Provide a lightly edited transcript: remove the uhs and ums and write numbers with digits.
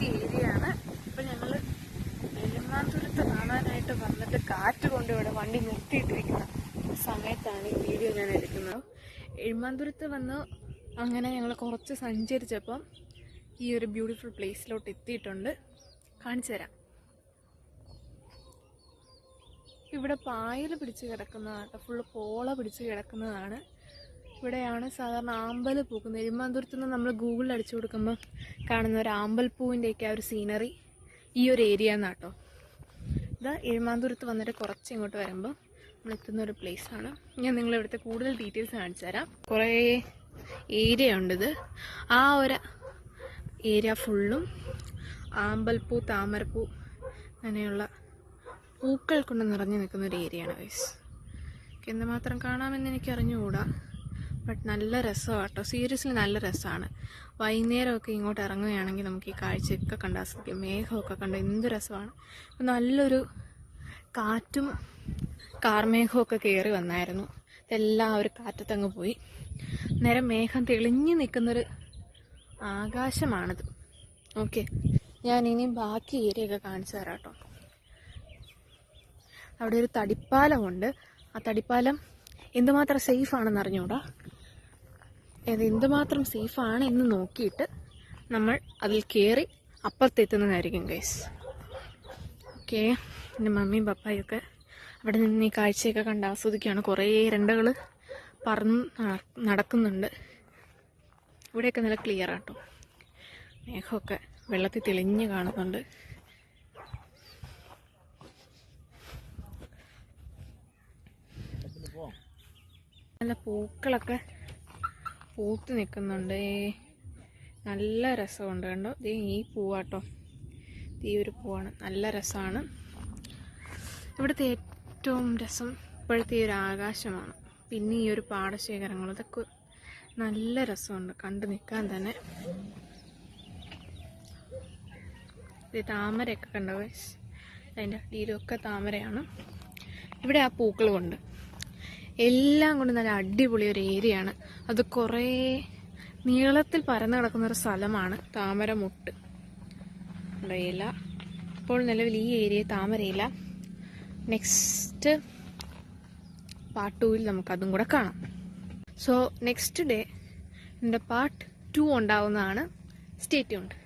പറ്റിയ ഏരിയ ആണ്. ഇപ്പം ഞങ്ങൾ എഴുമാന്തുരത്ത് കാണാനായിട്ട് വന്നിട്ട് കാറ്റ് കൊണ്ട് ഇവിടെ വണ്ടി നിർത്തിയിട്ടിരിക്കുന്ന സമയത്താണ് ഈ വീഡിയോ ഞാൻ എടുക്കുന്നത്. എഴുമാന്തുരത്ത് വന്ന് അങ്ങനെ ഞങ്ങൾ കുറച്ച് സഞ്ചരിച്ചപ്പം ഈ ഒരു ബ്യൂട്ടിഫുൾ പ്ലേസിലോട്ട് എത്തിയിട്ടുണ്ട്. കാണിച്ചു തരാം. ഇവിടെ പായൽ പിടിച്ച് കിടക്കുന്നതാണ്, ഫുള്ള് പോള പിടിച്ച് കിടക്കുന്നതാണ്. ഇവിടെയാണ് സാധാരണ ആമ്പൽ പൂക്കുന്നത്. എഴുമാന്തുരത്ത് നിന്ന് നമ്മൾ ഗൂഗിളിൽ അടിച്ചു കൊടുക്കുമ്പോൾ കാണുന്ന ഒരു ആമ്പൽപ്പൂവിൻ്റെയൊക്കെ ആ ഒരു സീനറി ഈ ഒരു ഏരിയ എന്നാട്ടോ. ഇത് എഴുമാന്തുരത്ത് വന്നിട്ട് കുറച്ച് ഇങ്ങോട്ട് വരുമ്പോൾ നമ്മൾ എത്തുന്ന ഒരു പ്ലേസാണ്. ഞാൻ നിങ്ങളിവിടുത്തെ കൂടുതൽ ഡീറ്റെയിൽസ് കാണിച്ചു തരാം. കുറേ ഏരിയ ഉണ്ടിത്. ആ ഒരു ഏരിയ ഫുള്ളും ആമ്പൽപ്പൂ, താമരപ്പൂ, അങ്ങനെയുള്ള പൂക്കൾ കൊണ്ട് നിറഞ്ഞു നിൽക്കുന്ന ഒരു ഏരിയയാണ് ഗൈസ്. എന്തുമാത്രം കാണാമെന്ന് എനിക്ക് അറിഞ്ഞുകൂടാ, ബട്ട് നല്ല രസമാണ് കേട്ടോ. സീരിയസ്ലി നല്ല രസമാണ്. വൈകുന്നേരമൊക്കെ ഇങ്ങോട്ട് ഇറങ്ങുകയാണെങ്കിൽ നമുക്ക് ഈ കാഴ്ചയൊക്കെ കണ്ടാസ്വദിക്കാം. മേഘമൊക്കെ കണ്ട് എന്ത് രസമാണ്. നല്ലൊരു കാറ്റും കാർമേഘമൊക്കെ കയറി വന്നായിരുന്നു. ഇതെല്ലാം ഒരു കാറ്റത്തങ്ങ് പോയി. നേരം മേഘം തെളിഞ്ഞു നിൽക്കുന്നൊരു ആകാശമാണിത്. ഓക്കെ, ഞാൻ ഇനി ബാക്കി ഏരിയയൊക്കെ കാണിച്ചു തരാം കേട്ടോ. അവിടെ ഒരു തടിപ്പാലമുണ്ട്. ആ തടിപ്പാലം എന്തുമാത്രം സേഫാണെന്ന് അറിഞ്ഞൂടാ. എന്തുമാത്രം സേഫാണ് എന്ന് നോക്കിയിട്ട് നമ്മൾ അതിൽ കയറി അപ്പുറത്തെത്തുന്നതായിരിക്കും ഗൈസ്. ഓക്കെ, എൻ്റെ മമ്മിയും പപ്പായൊക്കെ അവിടെ നിന്ന് ഈ കാഴ്ചയൊക്കെ കണ്ട് ആസ്വദിക്കുകയാണ്. കുറേ ഇരണ്ടകൾ പറന്ന് നടക്കുന്നുണ്ട്. ഇവിടെയൊക്കെ നല്ല ക്ലിയർ ആട്ടോ. മേഘമൊക്കെ വെള്ളത്തിൽ തെളിഞ്ഞ് കാണുന്നുണ്ട്. നല്ല പൂക്കളൊക്കെ പൂത്ത് നിൽക്കുന്നുണ്ട്. നല്ല രസമുണ്ട് കണ്ടോ. ഈ പൂവാട്ടോ, ഈ ഒരു പൂവാണ്. നല്ല രസമാണ്. ഇവിടുത്തെ ഏറ്റവും രസം ഇപ്പോഴത്തെ ഈ ഒരു ആകാശമാണ്. പിന്നെ ഈ ഒരു പാടശേഖരങ്ങൾ, ഇതൊക്കെ നല്ല രസമുണ്ട് കണ്ടു നിൽക്കാൻ തന്നെ. ഇത് താമരയൊക്കെ കണ്ടോ ഗൈസ്, അതിൻ്റെ അടിയിലൊക്കെ താമരയാണ്. ഇവിടെ ആ പൂക്കൾ കൊണ്ട് എല്ലാം കൊണ്ട് നല്ല അടിപൊളി ഒരു ഏരിയയാണ്. അത് കുറേ നീളത്തിൽ പരന്നു കിടക്കുന്നൊരു സ്ഥലമാണ്. താമരമുട്ട് ഇല. ഇപ്പോൾ നിലവിൽ ഈ ഏരിയ താമരയില്ല. നെക്സ്റ്റ് പാർട്ട് 2-ൽ നമുക്കതും കൂടെ കാണാം. സോ നെക്സ്റ്റ് ഡേ എൻ്റെ പാർട്ട് 2 ഉണ്ടാവുന്നതാണ്. Stay tuned.